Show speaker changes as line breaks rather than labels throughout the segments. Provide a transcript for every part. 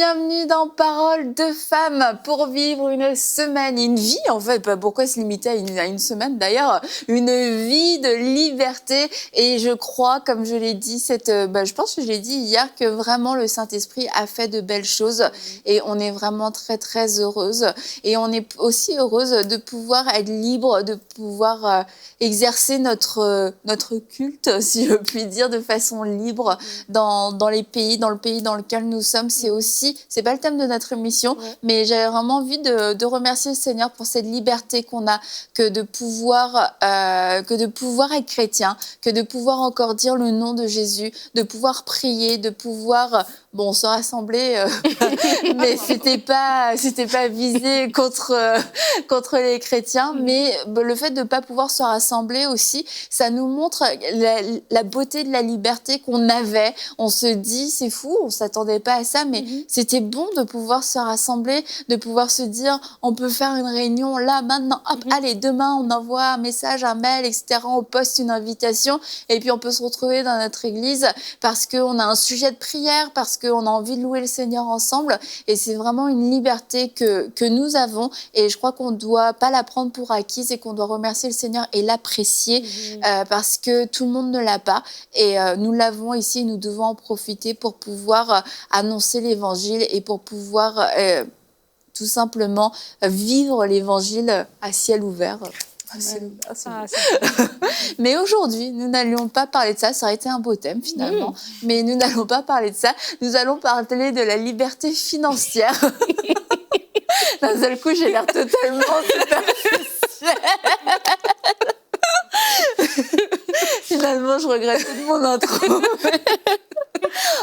bienvenue dans Parole de Femmes pour vivre une semaine, une vie en fait, pourquoi se limiter à une semaine d'ailleurs, une vie de liberté et je crois, comme je l'ai dit, je pense que je l'ai dit hier, que vraiment le Saint-Esprit a fait de belles choses et on est vraiment très très heureuse et on est aussi heureuse de pouvoir être libre, de pouvoir exercer notre culte, si je puis dire, de façon libre dans le pays dans lequel nous sommes. C'est pas le thème de notre émission, mais j'avais vraiment envie de remercier le Seigneur pour cette liberté qu'on a, que de pouvoir être chrétien, que de pouvoir encore dire le nom de Jésus, de pouvoir prier, de pouvoir se rassembler, mais c'était pas visé contre les chrétiens, mais le fait de pas pouvoir se rassembler aussi, ça nous montre la beauté de la liberté qu'on avait. On se dit, c'est fou, on s'attendait pas à ça, mais c'était bon de pouvoir se rassembler, de pouvoir se dire, on peut faire une réunion là, maintenant, hop, allez, demain, on envoie un message, un mail, etc., on poste une invitation, et puis on peut se retrouver dans notre église parce qu'on a un sujet de prière, parce qu'on a envie de louer le Seigneur ensemble, et c'est vraiment une liberté que nous avons, et je crois qu'on ne doit pas la prendre pour acquise, et qu'on doit remercier le Seigneur et l'apprécier, parce que tout le monde ne l'a pas, et nous l'avons ici, et nous devons en profiter pour pouvoir annoncer l'Évangile et pour pouvoir tout simplement vivre l'Évangile à ciel ouvert. Mais aujourd'hui, nous n'allions pas parler de ça. Ça aurait été un beau thème finalement, mais nous n'allons pas parler de ça. Nous allons parler de la liberté financière. D'un seul coup, j'ai l'air totalement superficielle. Finalement, je regrette toute mon intro.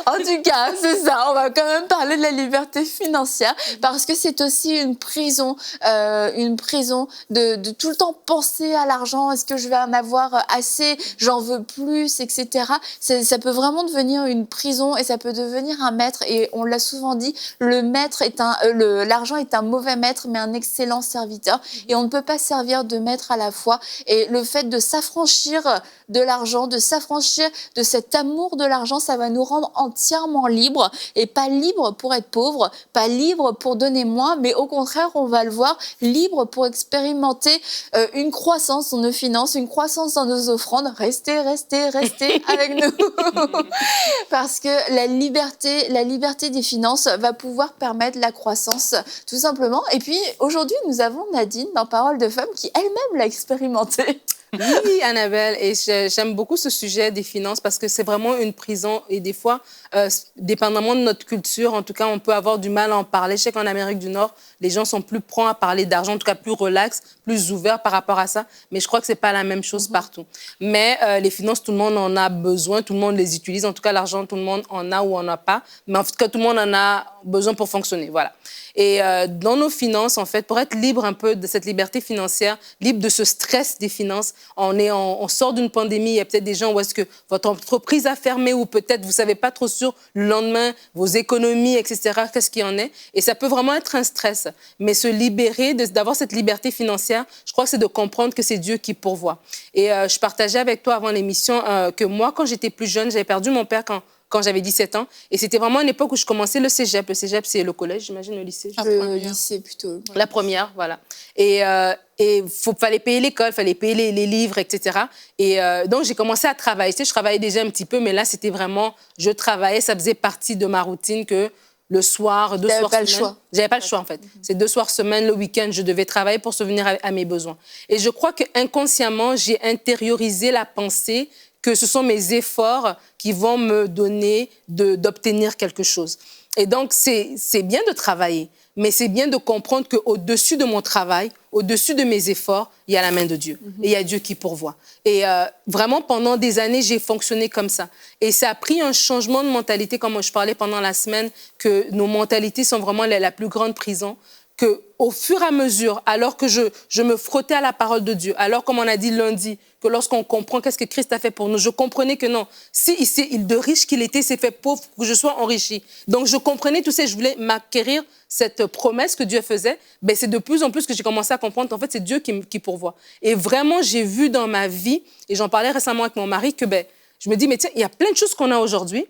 En tout cas, c'est ça, on va quand même parler de la liberté financière parce que c'est aussi une prison de tout le temps penser à l'argent, est-ce que je vais en avoir assez, j'en veux plus, etc. Ça peut vraiment devenir une prison et ça peut devenir un maître, et on l'a souvent dit, l'argent est un mauvais maître mais un excellent serviteur, et on ne peut pas servir de maître à la fois, et le fait de s'affranchir de l'argent, de s'affranchir de cet amour de l'argent, ça va nous rendre entièrement libres, et pas libres pour être pauvres, pas libres pour donner moins, mais au contraire, on va le voir, libres pour expérimenter une croissance dans nos finances, une croissance dans nos offrandes. Restez avec nous. Parce que la liberté des finances va pouvoir permettre la croissance, tout simplement. Et puis, aujourd'hui, nous avons Nadine dans Parole de Femmes qui elle-même l'a expérimenté.
Oui, Annabelle, et j'aime beaucoup ce sujet des finances parce que c'est vraiment une prison, et des fois, dépendamment de notre culture, en tout cas, on peut avoir du mal à en parler. Je sais qu'en Amérique du Nord, les gens sont plus prompts à parler d'argent, en tout cas plus relax, plus ouverts par rapport à ça, mais je crois que c'est pas la même chose partout. Mais les finances, tout le monde en a besoin, tout le monde les utilise, en tout cas l'argent, tout le monde en a ou en a pas, mais en tout cas, tout le monde en a besoin pour fonctionner, voilà. Et dans nos finances, en fait, pour être libre un peu de cette liberté financière, libre de ce stress des finances, on sort d'une pandémie, il y a peut-être des gens où est-ce que votre entreprise a fermé, ou peut-être vous ne savez pas trop sur le lendemain, vos économies, etc., qu'est-ce qu'il y en est. Et ça peut vraiment être un stress. Mais se libérer, d'avoir cette liberté financière, je crois que c'est de comprendre que c'est Dieu qui pourvoit. Et je partageais avec toi avant l'émission que moi, quand j'étais plus jeune, j'avais perdu mon père quand j'avais 17 ans. Et c'était vraiment une époque où je commençais le cégep. Le cégep, c'est le collège, j'imagine, le lycée.
Le lycée, plutôt. Ouais.
La première, voilà. Et fallait payer l'école, fallait payer les livres, etc. Et donc, j'ai commencé à travailler. Tu sais, je travaillais déjà un petit peu, mais là, c'était vraiment... Je travaillais, ça faisait partie de ma routine que le soir, 2 soirs semaine... J'avais pas le choix, en fait. C'est 2 soirs semaine, le week-end, je devais travailler pour subvenir à mes besoins. Et je crois qu'inconsciemment, j'ai intériorisé la pensée que ce sont mes efforts qui vont me donner d'obtenir quelque chose. Et donc, c'est bien de travailler, mais c'est bien de comprendre qu'au-dessus de mon travail, au-dessus de mes efforts, il y a la main de Dieu. Et il y a Dieu qui pourvoit. Et vraiment, pendant des années, j'ai fonctionné comme ça. Et ça a pris un changement de mentalité, comme je parlais pendant la semaine, que nos mentalités sont vraiment la plus grande prison. Qu'au fur et à mesure, alors que je me frottais à la parole de Dieu, alors, comme on a dit lundi, que lorsqu'on comprend qu'est-ce que Christ a fait pour nous, je comprenais que non, si de riche qu'il était, s'est fait pauvre pour que je sois enrichi. Donc, je comprenais tout ça, je voulais m'acquérir cette promesse que Dieu faisait. Ben, c'est de plus en plus que j'ai commencé à comprendre qu'en fait, c'est Dieu qui pourvoit. Et vraiment, j'ai vu dans ma vie, et j'en parlais récemment avec mon mari, que je me dis, mais tiens, il y a plein de choses qu'on a aujourd'hui,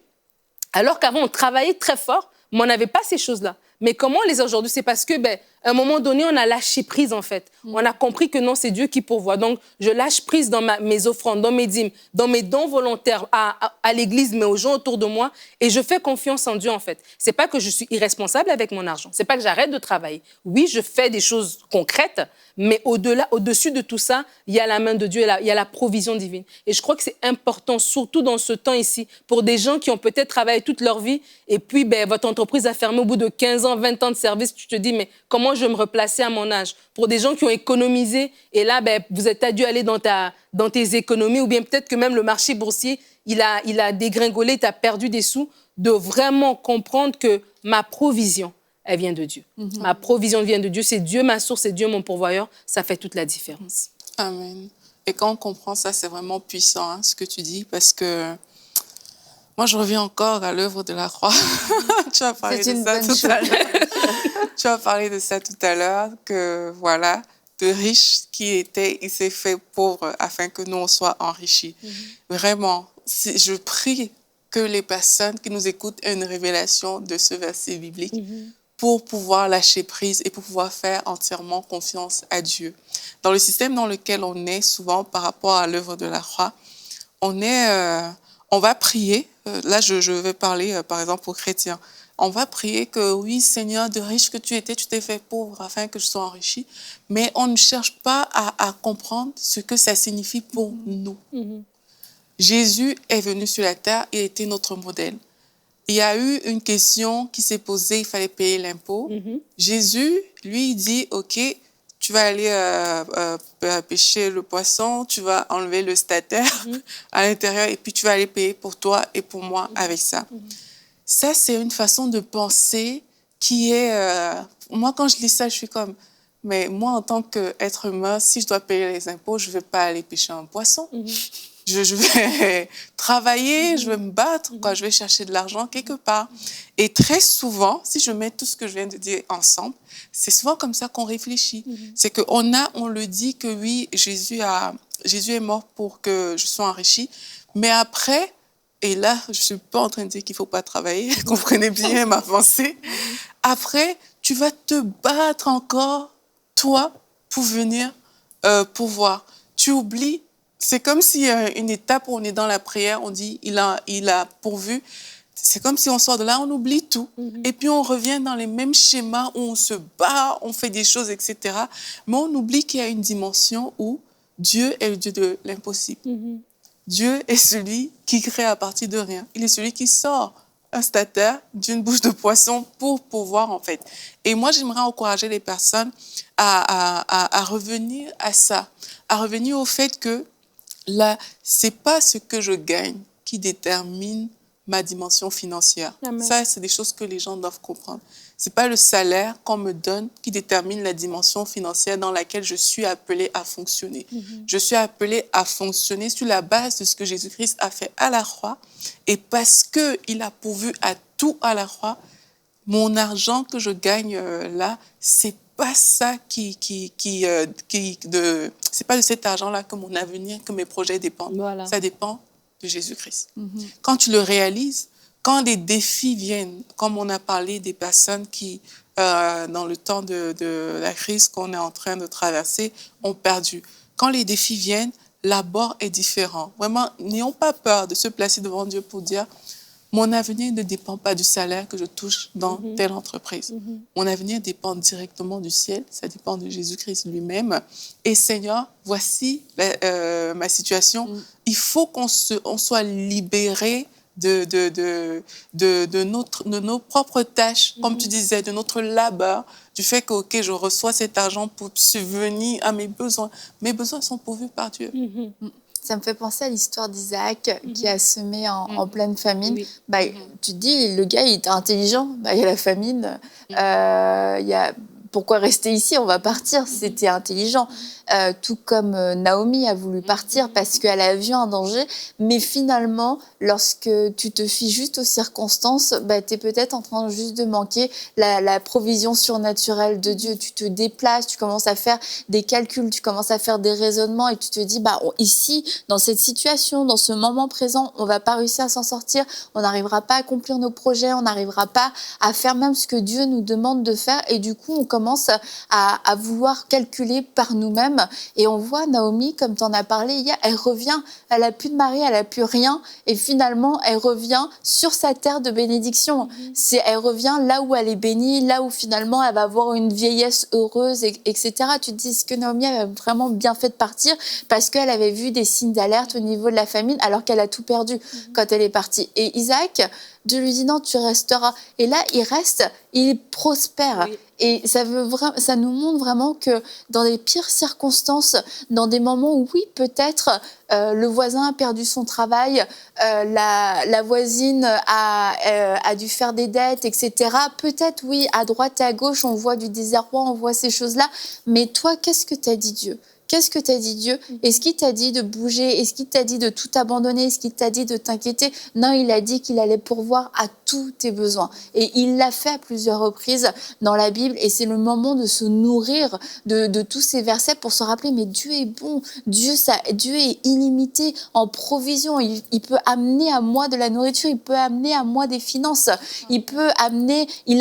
alors qu'avant, on travaillait très fort, mais on n'avait pas ces choses-là. Mais comment on les a aujourd'hui? C'est parce que, à un moment donné, on a lâché prise, en fait. On a compris que non, c'est Dieu qui pourvoit. Donc, je lâche prise dans mes offrandes, dans mes dîmes, dans mes dons volontaires à l'Église, mais aux gens autour de moi. Et je fais confiance en Dieu, en fait. C'est pas que je suis irresponsable avec mon argent. C'est pas que j'arrête de travailler. Oui, je fais des choses concrètes, mais au-dessus de tout ça, il y a la main de Dieu, il y a la provision divine. Et je crois que c'est important, surtout dans ce temps ici, pour des gens qui ont peut-être travaillé toute leur vie et puis votre entreprise a fermé au bout de 15 ans, 20 ans de service. Tu te dis, mais comment je vais me replacer à mon âge? Pour des gens qui ont économisé et là, vous êtes dû aller dans tes économies ou bien peut-être que même le marché boursier, il a dégringolé, tu as perdu des sous, de vraiment comprendre que ma provision, elle vient de Dieu. Ma provision vient de Dieu. C'est Dieu ma source, c'est Dieu mon pourvoyeur. Ça fait toute la différence.
Amen. Et quand on comprend ça, c'est vraiment puissant, hein, ce que tu dis, parce que moi, je reviens encore à l'œuvre de la croix. Tu as parlé de ça tout à l'heure. Tu as parlé de ça tout à l'heure, que voilà, de riche qui était, il s'est fait pauvre afin que nous, on soit enrichis. Vraiment, je prie que les personnes qui nous écoutent aient une révélation de ce verset biblique pour pouvoir lâcher prise et pour pouvoir faire entièrement confiance à Dieu. Dans le système dans lequel on est, souvent par rapport à l'œuvre de la croix, on va prier. Là, je vais parler, par exemple, aux chrétiens. On va prier que, oui, Seigneur, de riche que tu étais, tu t'es fait pauvre afin que je sois enrichi. Mais on ne cherche pas à comprendre ce que ça signifie pour nous. Jésus est venu sur la terre, il était notre modèle. Il y a eu une question qui s'est posée, il fallait payer l'impôt. Jésus, lui, il dit, OK, tu vas aller pêcher le poisson, tu vas enlever le stataire à l'intérieur et puis tu vas aller payer pour toi et pour moi avec ça. Ça, c'est une façon de penser qui est... moi, quand je lis ça, je suis comme... Mais moi, en tant qu'être humain, si je dois payer les impôts, je ne vais pas aller pêcher un poisson. Je vais travailler, je vais me battre, quoi. Je vais chercher de l'argent quelque part. Et très souvent, si je mets tout ce que je viens de dire ensemble, c'est souvent comme ça qu'on réfléchit. C'est qu'on le dit que oui, Jésus est mort pour que je sois enrichi. Mais après, et là, je ne suis pas en train de dire qu'il ne faut pas travailler, comprenez bien ma pensée. Après, tu vas te battre encore, toi, pour venir pouvoir. Tu oublies. C'est comme s'il y a une étape où on est dans la prière, on dit il a pourvu. C'est comme si on sort de là, on oublie tout. Et puis on revient dans les mêmes schémas où on se bat, on fait des choses, etc. Mais on oublie qu'il y a une dimension où Dieu est le Dieu de l'impossible. Dieu est celui qui crée à partir de rien. Il est celui qui sort un stataire d'une bouche de poisson pour pouvoir, en fait. Et moi, j'aimerais encourager les personnes à revenir à ça, à revenir au fait que là, c'est pas ce que je gagne qui détermine ma dimension financière. Amen. Ça, c'est des choses que les gens doivent comprendre. C'est pas le salaire qu'on me donne qui détermine la dimension financière dans laquelle je suis appelée à fonctionner. Je suis appelée à fonctionner sur la base de ce que Jésus-Christ a fait à la croix. Et parce qu'il a pourvu à tout à la croix, mon argent que je gagne là, c'est pas ça c'est pas de cet argent-là que mon avenir, que mes projets dépendent. Voilà. Ça dépend de Jésus-Christ. Quand tu le réalises, quand des défis viennent, comme on a parlé des personnes qui, dans le temps de la crise qu'on est en train de traverser, ont perdu. Quand les défis viennent, l'abord est différent. Vraiment, n'ayons pas peur de se placer devant Dieu pour dire mon avenir ne dépend pas du salaire que je touche dans telle entreprise. Mon avenir dépend directement du ciel, ça dépend de Jésus-Christ lui-même. Et Seigneur, voici ma situation. Il faut qu'on soit libérés de nos propres tâches, comme tu disais, de notre labeur, du fait que ok, je reçois cet argent pour subvenir à mes besoins. Mes besoins sont pourvus par Dieu.
Ça me fait penser à l'histoire d'Isaac qui a semé en pleine famine. Tu te dis, le gars, il était intelligent. Il y a la famine, il y a pourquoi rester ici? On va partir. C'était intelligent. Tout comme Naomi a voulu partir parce qu'elle a vu un danger. Mais finalement, lorsque tu te fies juste aux circonstances, tu es peut-être en train juste de manquer la provision surnaturelle de Dieu. Tu te déplaces, tu commences à faire des calculs, tu commences à faire des raisonnements et tu te dis, ici, dans cette situation, dans ce moment présent, on va pas réussir à s'en sortir, on n'arrivera pas à accomplir nos projets, on n'arrivera pas à faire même ce que Dieu nous demande de faire. Et du coup, on commence à vouloir calculer par nous-mêmes. Et on voit Naomi, comme tu en as parlé hier, elle revient, elle n'a plus de mari, elle n'a plus rien. Et finalement, elle revient sur sa terre de bénédiction. Elle revient là où elle est bénie, là où finalement elle va avoir une vieillesse heureuse, etc. Tu te dis, est-ce que Naomi avait vraiment bien fait de partir parce qu'elle avait vu des signes d'alerte au niveau de la famine alors qu'elle a tout perdu quand elle est partie. Et Isaac, Dieu lui dit non, tu resteras. Et là, il reste, il prospère. Oui. Et ça nous montre vraiment que dans les pires circonstances, dans des moments où oui, peut-être le voisin a perdu son travail, la voisine a dû faire des dettes, etc. Peut-être oui, à droite et à gauche, on voit du désarroi, on voit ces choses-là. Mais toi, qu'est-ce que t'as dit Dieu ? Qu'est-ce que t'a dit Dieu? Est-ce qu'il t'a dit de bouger? Est-ce qu'il t'a dit de tout abandonner? Est-ce qu'il t'a dit de t'inquiéter? Non, il a dit qu'il allait pourvoir à tous tes besoins. Et il l'a fait à plusieurs reprises dans la Bible. Et c'est le moment de se nourrir de tous ces versets pour se rappeler, mais Dieu est bon. Dieu est illimité en provision. Il peut amener à moi de la nourriture. Il peut amener à moi des finances. Il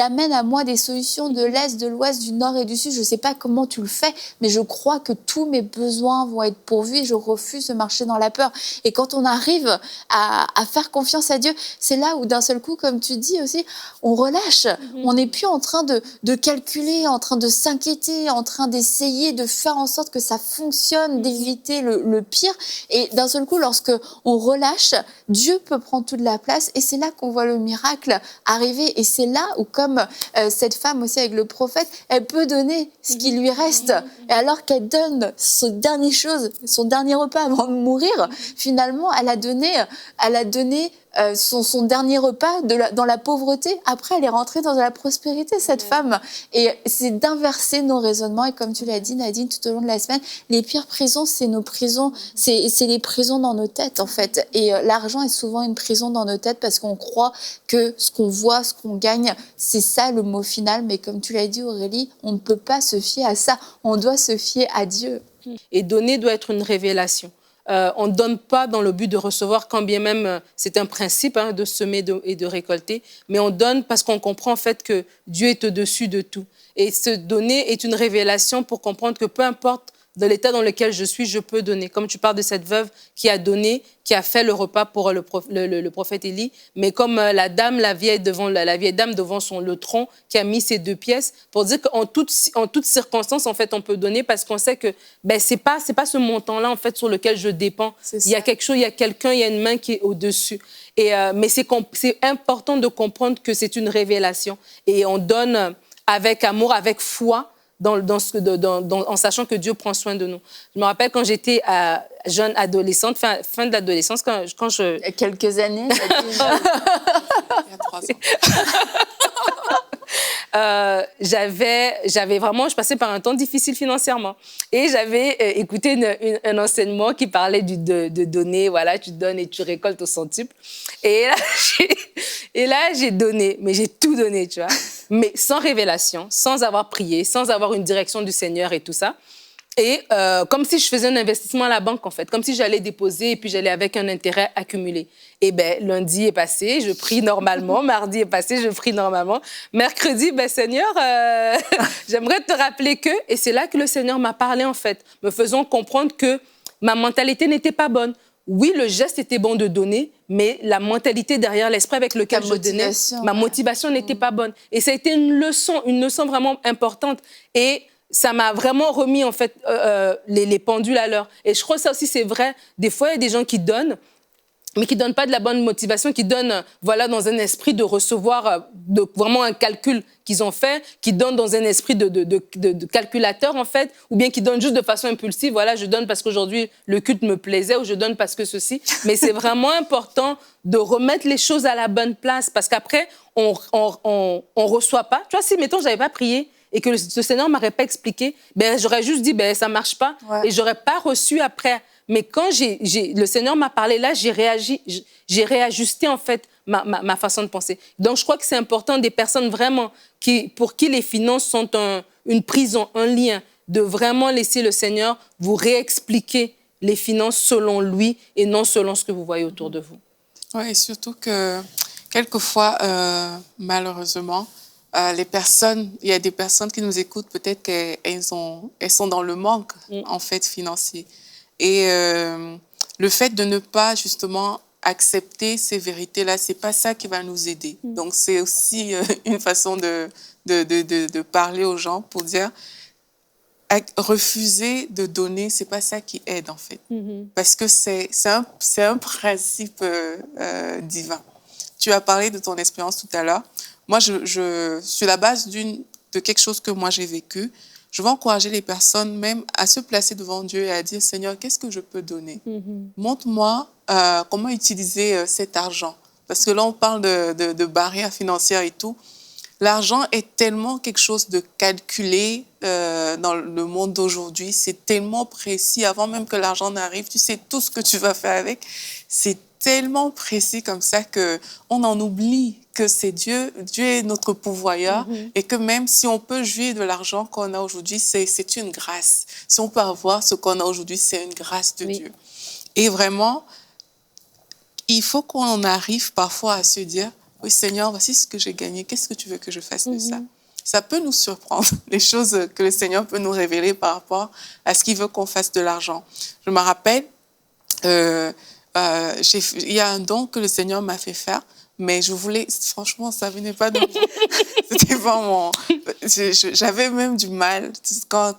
amène à moi des solutions de l'Est, de l'Ouest, du Nord et du Sud. Je ne sais pas comment tu le fais, mais je crois que tous mes besoins vont être pourvus et je refuse de marcher dans la peur. Et quand on arrive à faire confiance à Dieu, c'est là où d'un seul coup, comme tu dis aussi, on relâche. On n'est plus en train de calculer, en train de s'inquiéter, en train d'essayer de faire en sorte que ça fonctionne, d'éviter le pire. Et d'un seul coup, lorsque on relâche, Dieu peut prendre toute la place et c'est là qu'on voit le miracle arriver. Et c'est là où, comme cette femme aussi avec le prophète, elle peut donner ce qui lui reste. Et alors qu'elle donne son dernier repas avant de mourir, finalement, elle a donné son dernier repas dans la pauvreté. Après, elle est rentrée dans la prospérité, cette femme. Et c'est d'inverser nos raisonnements. Et comme tu l'as dit, Nadine, tout au long de la semaine, les pires prisons, c'est nos prisons. C'est les prisons dans nos têtes, en fait. Et l'argent est souvent une prison dans nos têtes parce qu'on croit que ce qu'on voit, ce qu'on gagne, c'est ça le mot final. Mais comme tu l'as dit, Aurélie, on ne peut pas se fier à ça. On doit se fier à Dieu.
Et donner doit être une révélation. On ne donne pas dans le but de recevoir, quand bien même c'est un principe de semer et de récolter, mais on donne parce qu'on comprend en fait que Dieu est au-dessus de tout. Et se donner est une révélation pour comprendre que peu importe dans l'état dans lequel je suis, je peux donner. Comme tu parles de cette veuve qui a donné, qui a fait le repas pour le prophète Élie, mais comme la vieille dame devant le tronc qui a mis ses 2 pièces, pour dire qu'en toutes circonstances, en fait, on peut donner parce qu'on sait que c'est pas ce montant-là, en fait, sur lequel je dépends. Il y a quelque chose, il y a quelqu'un, il y a une main qui est au-dessus. Mais c'est important de comprendre que c'est une révélation. Et on donne avec amour, avec foi, en sachant que Dieu prend soin de nous. Je me rappelle quand j'étais jeune adolescente, fin de l'adolescence, quand je...
Il y a quelques années.
Il y a 3 ans.
Je passais par un temps difficile financièrement. Et j'avais écouté un enseignement qui parlait de donner, voilà, tu donnes et tu récoltes au centuple. Et là, j'ai donné, mais j'ai tout donné, tu vois. Mais sans révélation, sans avoir prié, sans avoir une direction du Seigneur et tout ça. Et comme si je faisais un investissement à la banque, en fait. Comme si j'allais déposer et puis j'allais avec un intérêt accumulé. Et lundi est passé, je prie normalement. Mardi est passé, je prie normalement. Mercredi, Seigneur, j'aimerais te rappeler que... Et c'est là que le Seigneur m'a parlé, en fait, me faisant comprendre que ma mentalité n'était pas bonne. Oui, le geste était bon de donner, mais la mentalité derrière l'esprit avec lequel je donnais, ma motivation n'était pas bonne. Et ça a été une leçon vraiment importante. Et ça m'a vraiment remis, en fait, les pendules à l'heure. Et je crois que ça aussi, c'est vrai. Des fois, il y a des gens qui donnent, mais qui ne donnent pas de la bonne motivation, qui donnent dans un esprit de recevoir vraiment un calcul qu'ils ont fait, qui donnent dans un esprit de calculateur, en fait, ou bien qui donnent juste de façon impulsive. Voilà, je donne parce qu'aujourd'hui, le culte me plaisait, ou je donne parce que ceci. Mais c'est vraiment important de remettre les choses à la bonne place, parce qu'après, on reçoit pas. Tu vois, si, mettons, je n'avais pas prié, et que le Seigneur ne m'aurait pas expliqué, ben, j'aurais juste dit, ben, ça ne marche pas et je n'aurais pas reçu après. Mais quand le Seigneur m'a parlé, là, j'ai réajusté en fait ma façon de penser. Donc, je crois que c'est important des personnes vraiment pour qui les finances sont une prison, un lien, de vraiment laisser le Seigneur vous réexpliquer les finances selon lui et non selon ce que vous voyez autour de vous.
Oui, et surtout que quelquefois, malheureusement, il y a des personnes qui nous écoutent, peut-être qu'elles sont dans le manque, en fait, financier. Et le fait de ne pas, justement, accepter ces vérités-là, c'est pas ça qui va nous aider. Donc, c'est aussi une façon de parler aux gens pour dire, refuser de donner, c'est pas ça qui aide, en fait. Parce que c'est un principe divin. Tu as parlé de ton expérience tout à l'heure. Moi, sur la base de quelque chose que moi j'ai vécu, je vais encourager les personnes même à se placer devant Dieu et à dire, Seigneur, qu'est-ce que je peux donner? Montre-moi comment utiliser cet argent. Parce que là, on parle de barrières financières et tout. L'argent est tellement quelque chose de calculé dans le monde d'aujourd'hui. C'est tellement précis. Avant même que l'argent n'arrive, tu sais tout ce que tu vas faire avec. C'est tellement précis comme ça qu'on en oublie que c'est Dieu. Dieu est notre pourvoyeur et que même si on peut jouir de l'argent qu'on a aujourd'hui, c'est une grâce. Si on peut avoir ce qu'on a aujourd'hui, c'est une grâce de Dieu. Et vraiment, il faut qu'on arrive parfois à se dire, oui Seigneur, voici ce que j'ai gagné, qu'est-ce que tu veux que je fasse de ça? Ça peut nous surprendre, les choses que le Seigneur peut nous révéler par rapport à ce qu'il veut qu'on fasse de l'argent. Je me rappelle, il y a un don que le Seigneur m'a fait faire, mais je voulais, franchement, ça venait pas de moi. C'était pas j'avais même du mal quand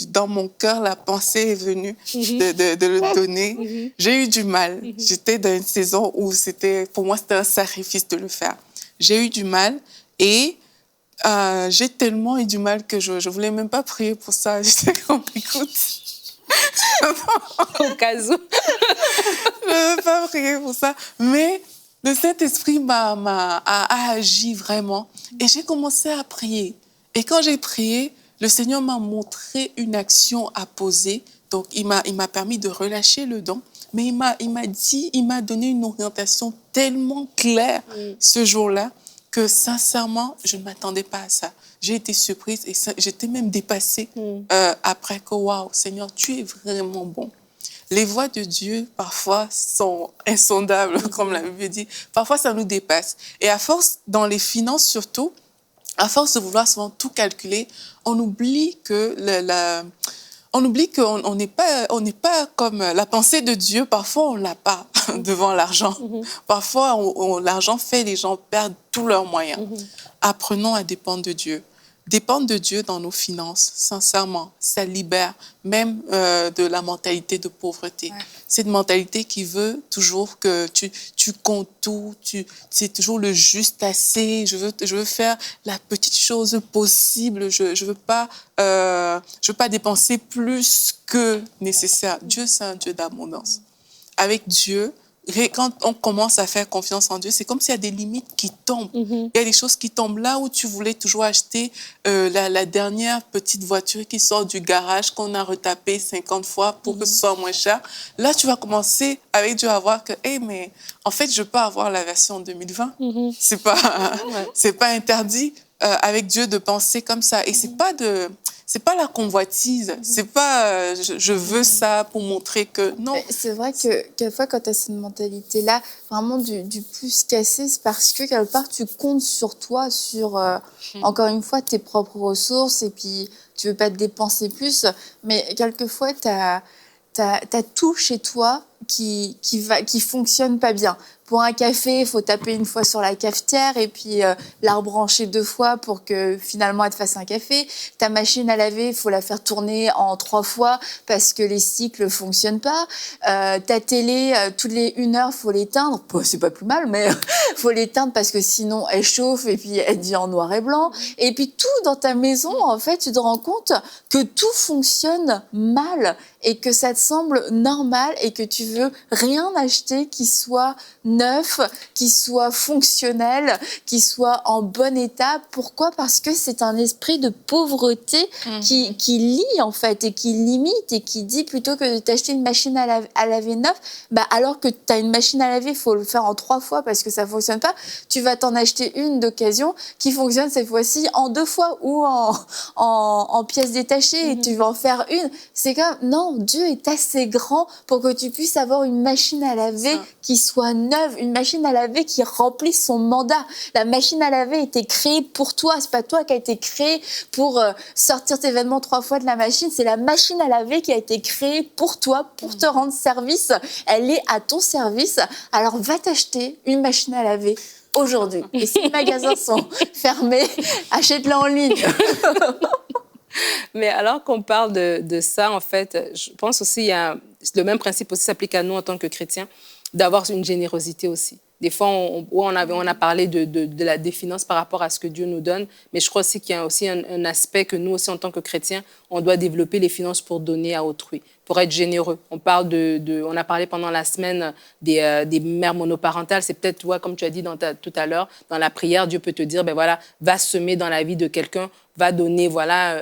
dans mon cœur, la pensée est venue de le donner. J'ai eu du mal. J'étais dans une saison où pour moi, c'était un sacrifice de le faire. J'ai eu du mal et j'ai tellement eu du mal que je voulais même pas prier pour ça. J'étais comme, écoute,
au cas où.
je ne veux pas prier pour ça. Mais le Saint-Esprit a agi vraiment. Et j'ai commencé à prier. Et quand j'ai prié, le Seigneur m'a montré une action à poser. Donc, il m'a permis de relâcher le don. Mais il m'a donné une orientation tellement claire ce jour-là que sincèrement, je ne m'attendais pas à ça. J'ai été surprise et j'étais même dépassée après que, waouh, Seigneur, tu es vraiment bon. Les voies de Dieu, parfois, sont insondables, comme la Bible dit. Parfois, ça nous dépasse. Et à force, dans les finances surtout, à force de vouloir souvent tout calculer, on oublie qu'on n'est pas comme la pensée de Dieu. Parfois, on l'a pas devant l'argent. Parfois, l'argent fait les gens perdre tous leurs moyens. Apprenons à dépendre de Dieu. Dépendre de Dieu dans nos finances, sincèrement, ça libère même de la mentalité de pauvreté. Cette mentalité qui veut toujours que tu comptes tout, c'est toujours le juste assez, je veux faire la petite chose possible, je veux pas dépenser plus que nécessaire. Dieu, c'est un Dieu d'abondance. Avec Dieu, quand on commence à faire confiance en Dieu, c'est comme s'il y a des limites qui tombent. Il y a des choses qui tombent là où tu voulais toujours acheter la dernière petite voiture qui sort du garage qu'on a retapée 50 fois pour que ce soit moins cher. Là, tu vas commencer avec Dieu à voir que, mais en fait, je peux avoir la version 2020. C'est pas interdit avec Dieu de penser comme ça. Et c'est pas la convoitise, c'est pas je veux ça pour montrer que non.
C'est vrai que quelquefois quand tu as cette mentalité-là, vraiment du plus cassé, c'est parce que quelque part tu comptes sur toi, sur encore une fois tes propres ressources et puis tu veux pas te dépenser plus, mais quelquefois t'as tout chez toi qui fonctionne pas bien. Pour un café, il faut taper une fois sur la cafetière et puis la rebrancher 2 fois pour que finalement elle te fasse un café. Ta machine à laver, il faut la faire tourner en 3 fois parce que les cycles ne fonctionnent pas. Ta télé, toutes les 1 heure, il faut l'éteindre. Bon, c'est pas plus mal, mais il faut l'éteindre parce que sinon elle chauffe et puis elle devient en noir et blanc. Et puis tout dans ta maison, en fait, tu te rends compte que tout fonctionne mal et que ça te semble normal et que tu veux rien acheter qui soit neuf neuf, qui soit fonctionnel, qui soit en bon état. Pourquoi? Parce que c'est un esprit de pauvreté qui lie en fait et qui limite et qui dit plutôt que de t'acheter une machine à laver neuve, bah, alors que tu as une machine à laver, il faut le faire en 3 fois parce que ça ne fonctionne pas, tu vas t'en acheter une d'occasion qui fonctionne cette fois-ci en 2 fois ou en pièces détachées et tu vas en faire une. C'est comme, non, Dieu est assez grand pour que tu puisses avoir une machine à laver qui soit neuve, une machine à laver qui remplisse son mandat. La machine à laver a été créée pour toi, c'est pas toi qui a été créé pour sortir tes vêtements 3 fois de la machine, c'est la machine à laver qui a été créée pour toi, pour te rendre service. Elle est à ton service, alors va t'acheter une machine à laver aujourd'hui. Et si les magasins sont fermés, achète-la en ligne.
Mais alors qu'on parle de ça, en fait, je pense aussi, le même principe aussi s'applique à nous en tant que chrétiens, d'avoir une générosité aussi. Des fois, on a parlé des finances par rapport à ce que Dieu nous donne, mais je crois aussi qu'il y a aussi un aspect que nous aussi, en tant que chrétiens, on doit développer les finances pour donner à autrui, pour être généreux. On a parlé pendant la semaine des mères monoparentales. C'est peut-être, toi, comme tu as dit tout à l'heure, dans la prière, Dieu peut te dire, ben voilà, va semer dans la vie de quelqu'un, va donner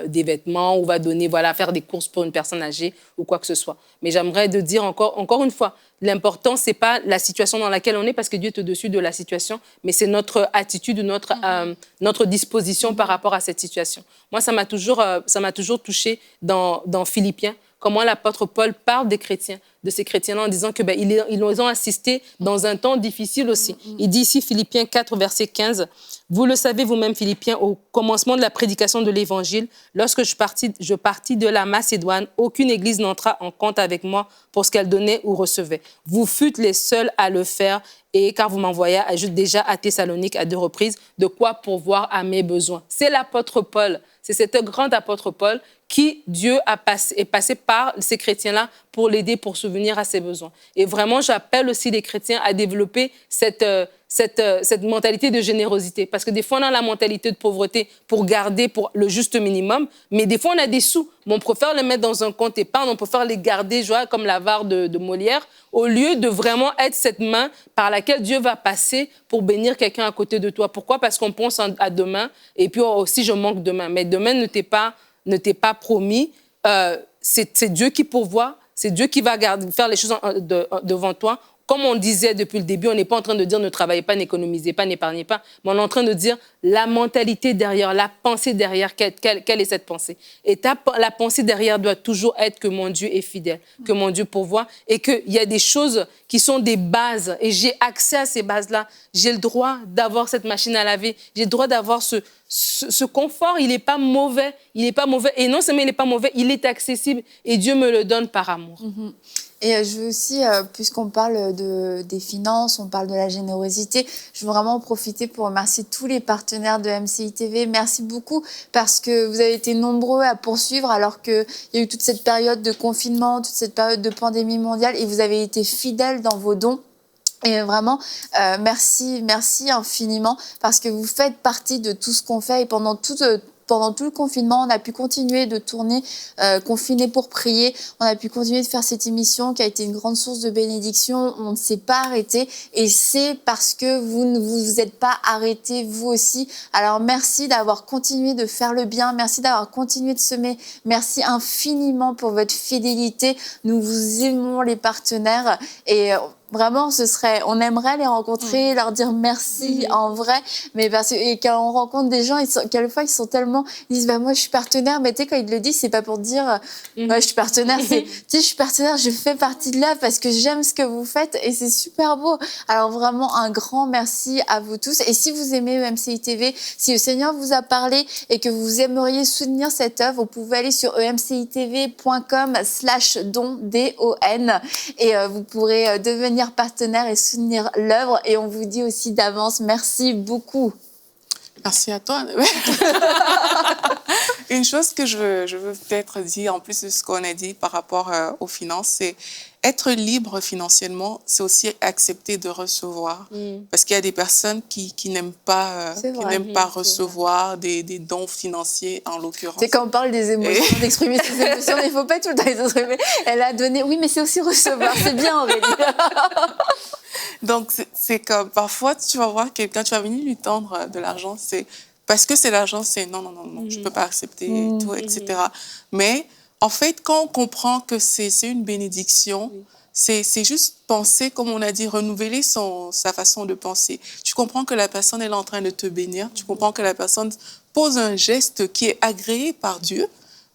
des vêtements ou va donner, faire des courses pour une personne âgée ou quoi que ce soit. Mais j'aimerais te dire encore une fois, l'important, ce n'est pas la situation dans laquelle on est parce que Dieu est au-dessus de la situation, mais c'est notre attitude, notre disposition par rapport à cette situation. Moi, ça m'a toujours touchée dans Philippiens, comment l'apôtre Paul parle des chrétiens, de ces chrétiens-là, en disant que ils ont assisté dans un temps difficile aussi. Il dit ici, Philippiens 4, verset 15, « Vous le savez vous-même, Philippiens, au commencement de la prédication de l'Évangile, lorsque je partis de la Macédoine, aucune église n'entra en compte avec moi pour ce qu'elle donnait ou recevait. Vous fûtes les seuls à le faire, et car vous m'envoyez déjà à Thessalonique à 2 reprises, de quoi pourvoir à mes besoins. » C'est l'apôtre Paul, c'est cet grand apôtre Paul qui, Dieu est passé par ces chrétiens-là pour l'aider, pour subvenir à ses besoins. Et vraiment, j'appelle aussi les chrétiens à développer cette mentalité de générosité. Parce que des fois, on a la mentalité de pauvreté pour garder pour le juste minimum, mais des fois, on a des sous. Mais on préfère les mettre dans un compte épargne, on préfère les garder comme l'avare de Molière, au lieu de vraiment être cette main par laquelle Dieu va passer pour bénir quelqu'un à côté de toi. Pourquoi? Parce qu'on pense à demain, et puis aussi, je manque demain. Mais demain ne t'est pas promis. C'est Dieu qui pourvoit, c'est Dieu qui va faire les choses devant toi. Comme on disait depuis le début, on n'est pas en train de dire ne travaillez pas, n'économisez pas, n'épargnez pas, mais on est en train de dire la mentalité derrière, la pensée derrière, quelle est cette pensée. Et la pensée derrière doit toujours être que mon Dieu est fidèle, que mon Dieu pourvoit et qu'il y a des choses qui sont des bases et j'ai accès à ces bases-là. J'ai le droit d'avoir cette machine à laver, j'ai le droit d'avoir ce confort, il n'est pas mauvais. Il n'est pas mauvais. Et non seulement il n'est pas mauvais, il est accessible et Dieu me le donne par amour.
Et je veux aussi, puisqu'on parle des finances, on parle de la générosité, je veux vraiment en profiter pour remercier tous les partenaires de MCI TV. Merci beaucoup parce que vous avez été nombreux à poursuivre alors qu'il y a eu toute cette période de confinement, toute cette période de pandémie mondiale et vous avez été fidèles dans vos dons. Et vraiment, merci infiniment parce que vous faites partie de tout ce qu'on fait et pendant tout le confinement, on a pu continuer de tourner Confinés pour prier. On a pu continuer de faire cette émission qui a été une grande source de bénédiction. On ne s'est pas arrêté et c'est parce que vous ne vous êtes pas arrêtés vous aussi. Alors merci d'avoir continué de faire le bien. Merci d'avoir continué de semer. Merci infiniment pour votre fidélité. Nous vous aimons les partenaires et vraiment, on aimerait les rencontrer, leur dire merci en vrai, mais et quand on rencontre des gens, quelquefois ils sont tellement, ils disent moi je suis partenaire, mais tu sais quand ils le disent, c'est pas pour dire je suis partenaire, c'est je suis partenaire, je fais partie de là parce que j'aime ce que vous faites et c'est super beau. Alors vraiment un grand merci à vous tous et si vous aimez MCI TV, si le Seigneur vous a parlé et que vous aimeriez soutenir cette œuvre, vous pouvez aller sur emcitv.com/don D-O-N et vous pourrez devenir partenaire et soutenir l'œuvre. Et on vous dit aussi d'avance, merci beaucoup.
Merci à toi. Une chose que je veux peut-être dire, en plus de ce qu'on a dit par rapport aux finances, c'est être libre financièrement, c'est aussi accepter de recevoir. Parce qu'il y a des personnes qui n'aiment pas, recevoir des dons financiers, en l'occurrence.
C'est quand on parle des émotions, d'exprimer ses émotions, mais il ne faut pas tout le temps les exprimer. Elle a donné, oui, mais c'est aussi recevoir. C'est bien, Aurélie.
Donc, c'est comme, parfois, tu vas voir quelqu'un, tu vas venir lui tendre de l'argent, c'est parce que c'est l'argent, c'est non, non, non, non, je peux pas accepter, et tout, etc. Mais, en fait, quand on comprend que c'est une bénédiction, c'est juste penser, comme on a dit, renouveler sa façon de penser. Tu comprends que la personne elle est en train de te bénir, tu comprends que la personne pose un geste qui est agréé par Dieu,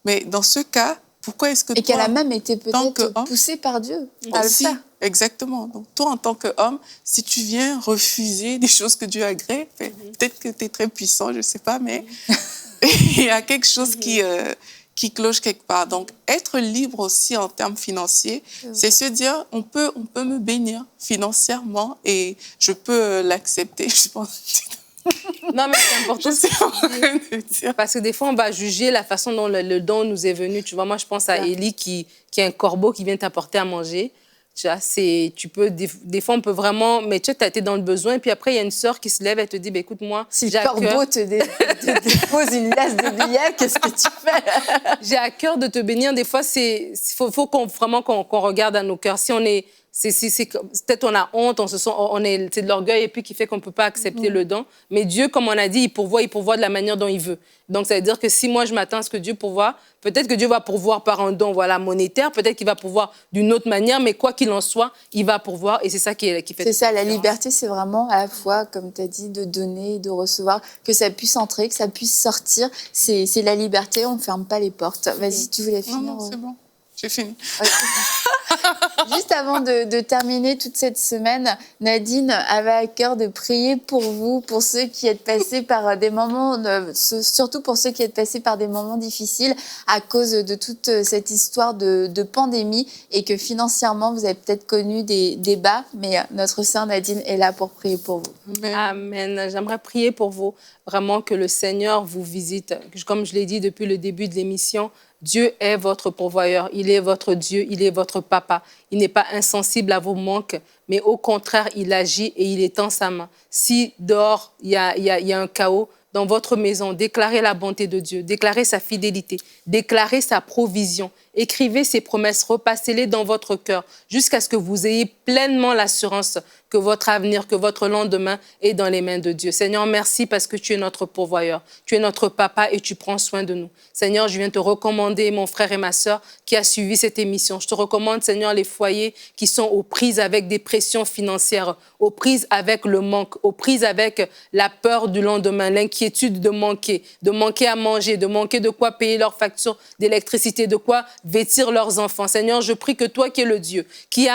mais dans ce cas, pourquoi est-ce que
et qu'elle a même été peut-être poussée par Dieu à le faire.
Exactement. Donc, toi, en tant qu'homme, si tu viens refuser des choses que Dieu agrée, peut-être que tu es très puissant, je ne sais pas, mais il y a quelque chose qui cloche quelque part. Donc, être libre aussi en termes financiers, c'est se dire, on peut me bénir financièrement et je peux l'accepter, je pense.
Non, mais c'est important parce que des fois, on va juger la façon dont le don nous est venu. Tu vois, moi, je pense à Élie qui est un corbeau qui vient t'apporter à manger. Tu vois, des fois, on peut vraiment... Mais tu as été dans le besoin. Et puis après, il y a une sœur qui se lève et te dit, écoute-moi,
si le corbeau te dépose une laisse de billets, qu'est-ce que tu fais?
J'ai à cœur de te bénir. Des fois, faut vraiment qu'on regarde à nos cœurs. Si on est... peut-être on a honte, c'est de l'orgueil et puis qui fait qu'on ne peut pas accepter le don. Mais Dieu, comme on a dit, il pourvoit de la manière dont il veut. Donc, ça veut dire que si moi, je m'attends à ce que Dieu pourvoie, peut-être que Dieu va pourvoir par un don monétaire, peut-être qu'il va pourvoir d'une autre manière, mais quoi qu'il en soit, il va pourvoir et c'est ça qui fait...
C'est ça, la liberté, c'est vraiment à la fois, comme tu as dit, de donner, de recevoir, que ça puisse entrer, que ça puisse sortir. C'est la liberté, on ne ferme pas les portes. Vas-y, tu voulais finir?
Non, c'est bon. J'ai fini.
Juste avant de terminer toute cette semaine, Nadine avait à cœur de prier pour vous, pour ceux qui êtes passés par des moments, surtout pour ceux qui êtes passés par des moments difficiles à cause de toute cette histoire de pandémie et que financièrement, vous avez peut-être connu des bas, mais notre sœur Nadine est là pour prier pour vous.
Amen. J'aimerais prier pour vous, vraiment que le Seigneur vous visite. Comme je l'ai dit depuis le début de l'émission, Dieu est votre pourvoyeur, il est votre Dieu, il est votre papa. Il n'est pas insensible à vos manques, mais au contraire, il agit et il étend sa main. Si dehors, il y a un chaos, dans votre maison, déclarez la bonté de Dieu, déclarez sa fidélité, déclarez sa provision. Écrivez ses promesses, repassez-les dans votre cœur jusqu'à ce que vous ayez pleinement l'assurance que votre avenir, que votre lendemain est dans les mains de Dieu. Seigneur, merci parce que tu es notre pourvoyeur. Tu es notre papa et tu prends soin de nous. Seigneur, je viens te recommander mon frère et ma sœur qui a suivi cette émission. Je te recommande, Seigneur, les foyers qui sont aux prises avec des pressions financières, aux prises avec le manque, aux prises avec la peur du lendemain, l'inquiétude de manquer à manger, de manquer de quoi payer leurs factures d'électricité, de quoi vêtir leurs enfants. Seigneur, je prie que toi qui es le Dieu, qui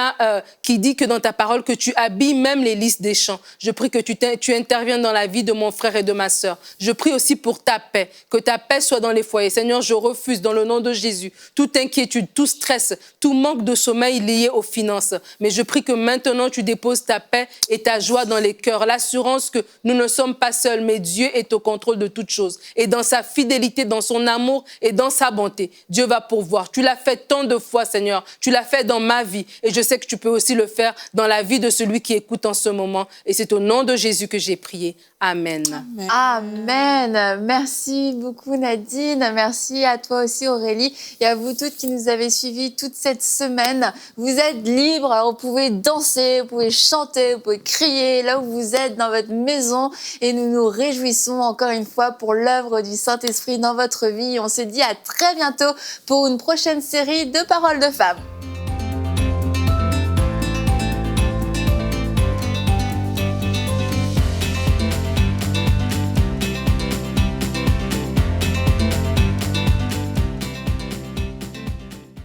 dit que dans ta parole que tu habilles même les lys des champs, je prie que tu interviennes dans la vie de mon frère et de ma sœur. Je prie aussi pour ta paix, que ta paix soit dans les foyers. Seigneur, je refuse dans le nom de Jésus toute inquiétude, tout stress, tout manque de sommeil lié aux finances. Mais je prie que maintenant tu déposes ta paix et ta joie dans les cœurs, l'assurance que nous ne sommes pas seuls, mais Dieu est au contrôle de toutes choses. Et dans sa fidélité, dans son amour et dans sa bonté, Dieu va pourvoir. Tu l'as fait tant de fois, Seigneur. Tu l'as fait dans ma vie. Et je sais que tu peux aussi le faire dans la vie de celui qui écoute en ce moment. Et c'est au nom de Jésus que j'ai prié. Amen.
Amen. Merci beaucoup, Nadine. Merci à toi aussi, Aurélie. Et à vous toutes qui nous avez suivis toute cette semaine. Vous êtes libres. Alors, vous pouvez danser, vous pouvez chanter, vous pouvez crier là où vous êtes dans votre maison. Et nous nous réjouissons encore une fois pour l'œuvre du Saint-Esprit dans votre vie. On se dit à très bientôt pour une prochaine série de Paroles de femmes.